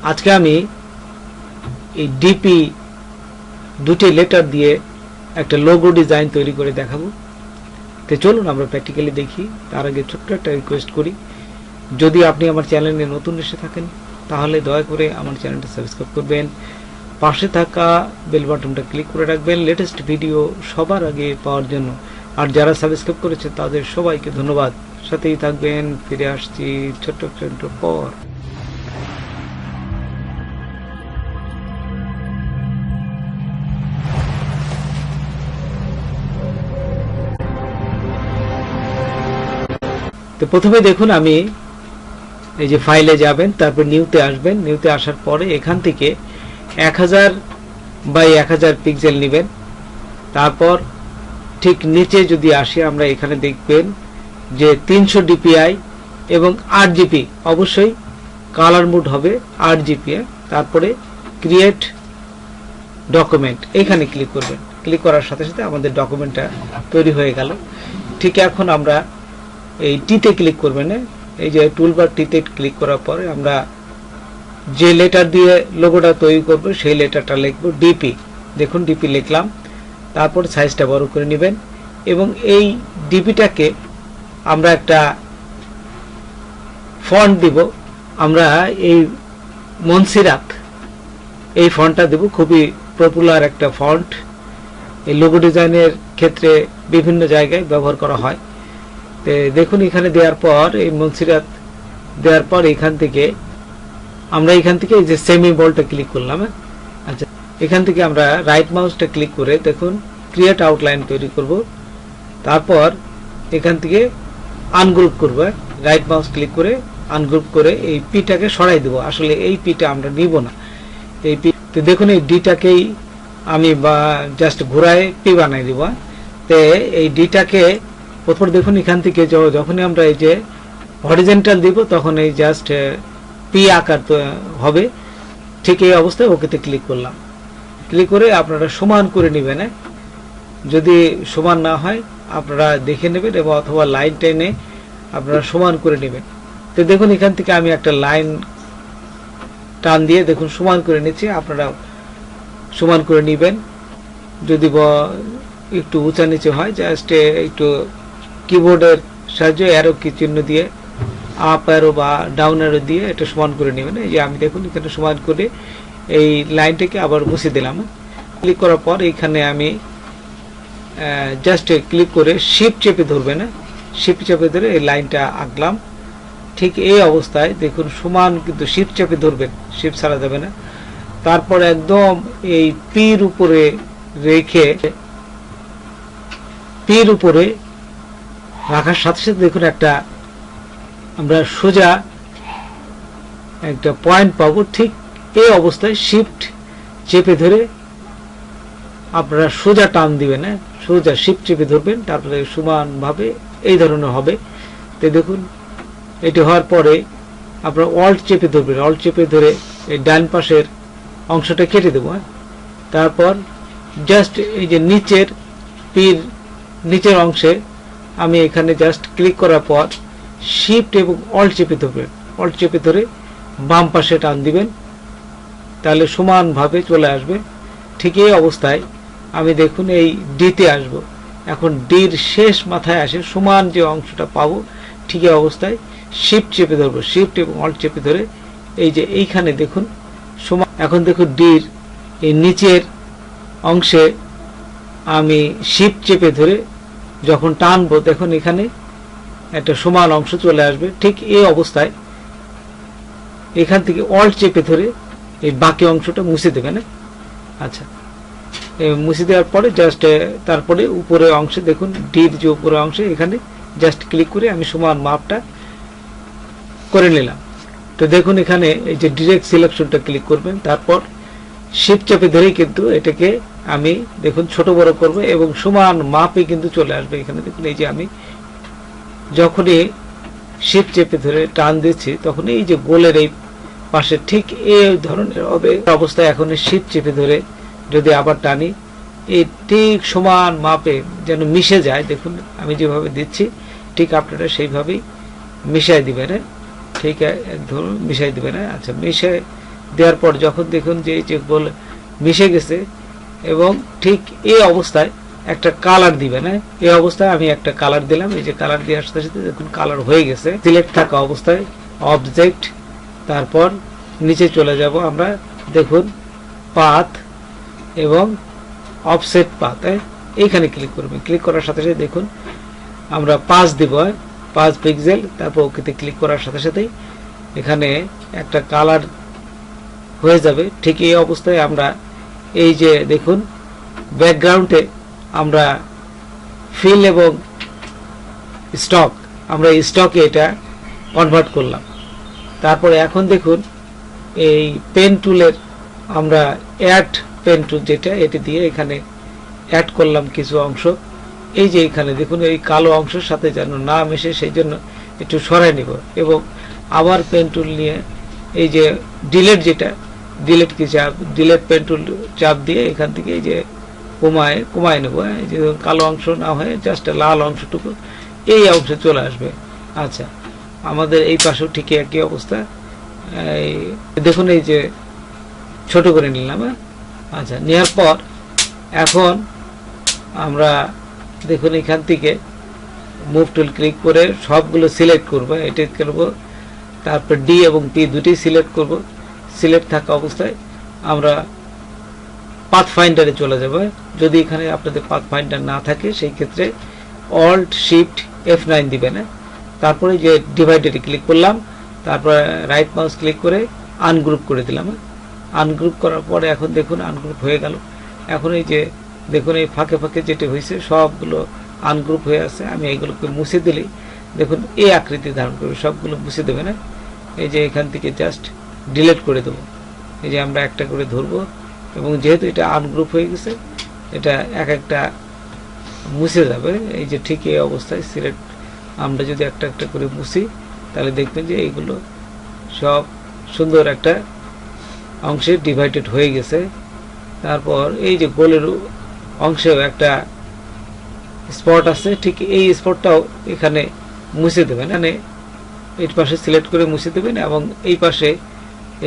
আজকে আমি এই ডিপি দুটি লেটার দিয়ে একটা লোগো ডিজাইন তৈরি করে দেখাবো। তো চলুন আমরা প্র্যাকটিক্যালি দেখি। তার আগে ছোট্ট একটা রিকোয়েস্ট করি, যদি আপনি আমার চ্যানেলে নতুন এসে থাকেন তাহলে দয়া করে আমার চ্যানেলটা সাবস্ক্রাইব করবেন, পাশে থাকা বেল বাটনটা ক্লিক করে রাখবেন লেটেস্ট ভিডিও সবার আগে পাওয়ার জন্য। আর যারা সাবস্ক্রাইব করেছে তাদের সবাইকে ধন্যবাদ। সাথেই থাকবেন, ফিরে আসছি ছোট্ট ছোট্ট পর। তো প্রথমে দেখুন, আমি এই যে ফাইলে যাবেন, তারপর নিউতে আসবেন। নিউতে আসার পরে এখান থেকে 1000 বাই 1000 পিক্সেল নেবেন। তারপর ঠিক নিচে যদি আসি, আমরা এখানে দেখবেন যে 300 ডিপিআই এবং 8 জিবি, অবশ্যই কালার মোড হবে 8 জিবি। তারপরে ক্রিয়েট ডকুমেন্ট, এখানে ক্লিক করবেন। ক্লিক করার সাথে সাথে আমাদের ডকুমেন্টটা তৈরি হয়ে গেল। ঠিক এখন আমরা এই টিতে ক্লিক করবেন, এই যে টুলবার টিতে ক্লিক করার পরে আমরা যে লেটার দিয়ে লোগোটা তৈরি করব সেই লেটারটা লিখব ডিপি। দেখুন ডিপি লিখলাম। তারপর সাইজটা বড় করে নেবেন এবং এই ডিপিটাকে আমরা একটা ফন্ট দিব। আমরা এই মনসিরাত এই ফন্টটা দেব, খুবই পপুলার একটা ফন্ট। এই লোগো ডিজাইনের ক্ষেত্রে বিভিন্ন জায়গায় ব্যবহার করা হয়। দেখুন এখানে দেওয়ার পর, এই মনসিরাত দেওয়ার পর এখান থেকে আমরা এই যে সেমি বলটা ক্লিক করলাম। আচ্ছা, এখান থেকে আমরা রাইট মাউসটা ক্লিক করে দেখুন ক্রিয়েট আউটলাইন তৈরি করব। তারপর এখান থেকে আনগ্রুপ করব, রাইট মাউস ক্লিক করে আনগ্রুপ করে এই পিটাকে সরাই দেব। আসলে এই পিটা আমরা নিব না, এই পি। তো দেখুন এই ডিটাকেই আমি জাস্ট ঘোরায় পি বানাই দিব। তো এই ডিটাকে প্রথম দেখুন এখান থেকে যখনই আমরা এই যে হরিজেন্টাল দিব তখন এই জাস্ট পি আকার হবে। ঠিক এই অবস্থায় ওকেতে ক্লিক করলাম। ক্লিক করে আপনারা সমান করে নেবেন। যদি সমান না হয় আপনারা দেখে নেবেন, এবং অথবা লাইন টেনে আপনারা সমান করে নেবেন। তো দেখুন এখান থেকে আমি একটা লাইন টান দিয়ে দেখুন সমান করে নিচ্ছি। আপনারা সমান করে নেবেন। যদি একটু উঁচা নিচে হয়, জাস্ট একটু কিবোর্ডের সাহায্যে অ্যারো কি চিহ্ন দিয়ে আপ অ্যারো বা ডাউন অ্যারো দিয়ে এটা সমান করে নেবেন। এই যে আমি দেখুন এখানে সমান করে এই লাইনটাকে আবার মুছে দিলাম। ক্লিক করার পর এখানে আমি জাস্ট ক্লিক করে শিফট চেপে ধরবেন। শিফট চেপে ধরে এই লাইনটা আঁকলাম। ঠিক এই অবস্থায় দেখুন সমান, কিন্তু শিফট চেপে ধরবেন, শিফট ছাড়া যাবে না। তারপর একদম এই পির উপরে রেখে, পির উপরে রাখার সাথে সাথে দেখুন একটা আমরা সোজা একটা পয়েন্ট পাবো। ঠিক এই অবস্থায় শিফট চেপে ধরে আপনারা সোজা টান দিবেন, সোজা শিফট চেপে ধরবেন, তারপরে সমানভাবে এই ধরনের হবে। তো দেখুন এটি হওয়ার পরে আপনারা অল্ট চেপে ধরবেন। অল্ট চেপে ধরে এই ডান পাশের অংশটা কেটে দেবো। তারপর জাস্ট এই যে নিচের পির নিচের অংশে আমি এখানে জাস্ট ক্লিক করার পর শিফট এবং অল্ট চেপে ধরবেন। অল্ট চেপে ধরে বাম পাশে টান দিবেন, তাহলে সমানভাবে চলে আসবে। ঠিক এই অবস্থায় আমি দেখুন এই ডিতে আসব। এখন ডির শেষ মাথায় আসে সমান যে অংশটা পাবো, ঠিক এই অবস্থায় শিফট চেপে ধরবো। শিফট এবং অল্ট চেপে ধরে এই যে এইখানে দেখুন সমান। এখন দেখুন ডির এই নিচের অংশে আমি শিফট চেপে ধরে যখন টানবো দেখুন এখানে একটা সমান অংশ চলে আসবে। ঠিক এই অবস্থায় এখান থেকে অল্ট চেপে ধরে এই বাকি অংশটা মুছে দেবেন। আচ্ছা, মুছে দেওয়ার পরে জাস্ট তারপরে উপরের অংশে দেখুন ডির যে উপরের অংশে এখানে জাস্ট ক্লিক করে আমি সমান মাপটা করে নিলাম। তো দেখুন এখানে এই যে ডিরেক্ট সিলেকশনটা ক্লিক করবেন, তারপর শিফট চেপে ধরেই কিন্তু এটাকে আমি দেখুন ছোট বড় করব এবং সমান মাপে কিন্তু চলে আসবে। এখানে দেখুন এই যে আমি যখনই শিফট চেপে ধরে টান দিচ্ছি তখন এই যে গোলের এই পাশে ঠিক এই ধরনের হবে অবস্থায়। এখন শিফট চেপে ধরে যদি আবার টানি, এই ঠিক সমান মাপে যেন মিশে যায়। দেখুন আমি যেভাবে দিচ্ছি ঠিক আপনারা সেইভাবেই মিশাই দিবেন। ঠিক ধরুন মিশাই দিবেন। আচ্ছা, দেওয়ার পর যখন দেখুন যে এই যে গোল মিশে গেছে এবং ঠিক এই অবস্থায় একটা কালার দিবেন। হ্যাঁ, এই অবস্থায় আমি একটা কালার দিলাম। এই যে কালার দেওয়ার সাথে সাথে দেখুন কালার হয়ে গেছে। সিলেক্ট থাকা অবস্থায় অবজেক্ট, তারপর নিচে চলে যাব আমরা, দেখুন পাথ এবং অফসেট পাথ, এইখানে ক্লিক করবেন। ক্লিক করার সাথে সাথে দেখুন আমরা 5 দিব, 5 পিক্সেল। তারপর ওকেতে ক্লিক করার সাথে সাথেই এখানে একটা কালার হয়ে যাবে। ঠিক এই অবস্থায় আমরা এই যে দেখুন ব্যাকগ্রাউন্ডে আমরা ফিল এবং স্টক, আমরা স্টকে এটা কনভার্ট করলাম। তারপরে এখন দেখুন এই পেন টুলের আমরা অ্যাড পেন টুল যেটা, এটি দিয়ে এখানে অ্যাড করলাম কিছু অংশ। এই যে এখানে দেখুন এই কালো অংশের সাথে যেন না মেশে সেই জন্য একটু সরাই নিব এবং আবার পেন টুল নিয়ে এই যে ডিলেট, যেটা ডিলেট কি চাপ, ডিলেট পেন টুল চাপ দিয়ে এখান থেকে এই যে কমায় নেব। এই যে কালো অংশ না হয়ে জাস্ট লাল অংশটুকু এই অংশে চলে আসবে। আচ্ছা, আমাদের এই পাশেও ঠিক একই অবস্থা। দেখুন এই যে ছোট করে নিলাম। আচ্ছা, নেওয়ার পর এখন আমরা দেখুন এখান থেকে মুভ টুল ক্লিক করে সবগুলো সিলেক্ট করব, এটা করব। তারপর ডি এবং পি দুটি সিলেক্ট করব। সিলেক্ট থাকা অবস্থায় আমরা পাথ ফাইন্ডারে চলে যাব। যদি এখানে আপনাদের পাথ ফাইন্ডার না থাকে সেই ক্ষেত্রে অল্ট শিফট F9 দিবেন। তারপরে যে ডিভাইডারে ক্লিক করলাম, তারপরে রাইট মাউস ক্লিক করে আনগ্রুপ করে দিলাম। আনগ্রুপ করার পরে এখন দেখুন আনগ্রুপ হয়ে গেল। এখন এই যে দেখুন এই ফাঁকে ফাঁকে যেটা হয়েছে সবগুলো আনগ্রুপ হয়ে আছে। আমি এইগুলোকে মুছে দিলেই দেখুন এই আকৃতি ধারণ করবে, সবগুলো মুছে দেবে না। এই যে এখান থেকে জাস্ট ডিলিট করে দেবো। এই যে আমরা একটা করে ধরবো এবং যেহেতু এটা আনগ্রুপ হয়ে গেছে এটা এক একটা মুছে যাবে। এই যে ঠিক এই অবস্থায় সিলেক্ট আমরা যদি একটা একটা করে মুছি তাহলে দেখবেন যে এইগুলো সব সুন্দর একটা অংশে ডিভাইডেড হয়ে গেছে। তারপর এই যে গোলের অংশেও একটা স্পট আছে, ঠিক এই স্পটটাও এখানে মুছে দেবেন। মানে এই পাশে সিলেক্ট করে মুছে দেবেন এবং এই পাশে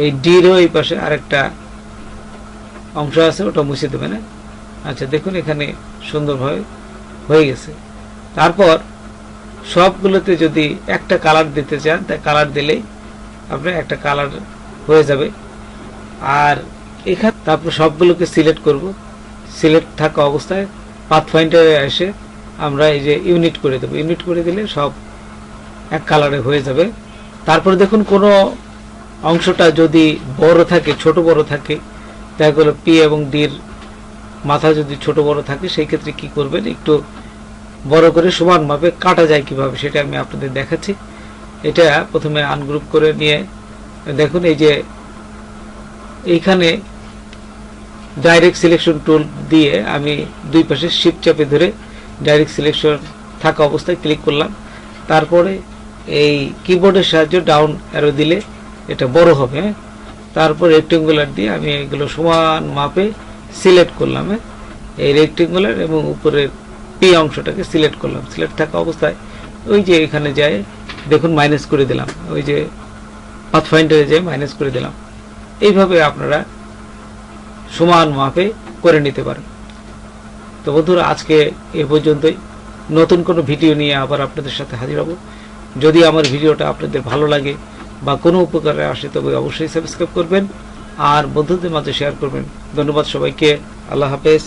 এই ডিরও এই পাশে আরেকটা অংশ আছে, ওটা মুছে দেবেন। আচ্ছা, দেখুন এখানে সুন্দরভাবে হয়ে গেছে। তারপর সবগুলোতে যদি একটা কালার দিতে চান তা কালার দিলেই আপনার একটা কালার হয়ে যাবে। আর এখানে তারপর সবগুলোকে সিলেক্ট করব। সিলেক্ট থাকা অবস্থায় পাথফাইন্ডারে এসে আমরা এই যে ইউনিট করে দেবো। ইউনিট করে দিলে সব এক কালারে হয়ে যাবে। তারপর দেখুন কোনো অংশটা যদি বড় থাকে, ছোট বড় থাকে, দেখা গেল পি এবং ডির মাথা যদি ছোট বড় থাকে সেই ক্ষেত্রে কি করবেন, একটু বড় করে সমান ভাবে কাটা যায় কিভাবে সেটা আমি আপনাদের দেখাচ্ছি। এটা প্রথমে আনগ্রুপ করে নিয়ে দেখুন এই যে এইখানে ডাইরেক্ট সিলেকশন টুল দিয়ে আমি দুই পাশে শিফট চাপে ধরে ডাইরেক্ট সিলেকশন থাকা অবস্থায় ক্লিক করলাম। তারপরে এই কিবোর্ডের সাহায্যে ডাউন অ্যারো দিলে এটা বড় হবে। তারপর রেক্টেঙ্গুলার দিয়ে আমি এগুলো সমান মাপে সিলেক্ট করলাম। এই রেক্টেঙ্গুলার এবং উপরের পি অংশটাকে সিলেক্ট করলাম। সিলেক্ট থাকা অবস্থায় ওই যে এখানে যায় দেখুন মাইনাস করে দিলাম, ওই যে পাথফাইন্ডারে যায় মাইনাস করে দিলাম। এইভাবে আপনারা সমান মাপে করে নিতে পারেন। তো বন্ধুরা, আজকে এ পর্যন্তই। নতুন কোনো ভিডিও নিয়ে আবার আপনাদের সাথে হাজির হব। যদি আমার ভিডিওটা আপনাদের ভালো লাগে বা কোনো উপকারে আসে তবে অবশ্যই সাবস্ক্রাইব করবেন আর বন্ধুদের মাঝে শেয়ার করবেন। ধন্যবাদ সবাইকে। আল্লাহ হাফেজ।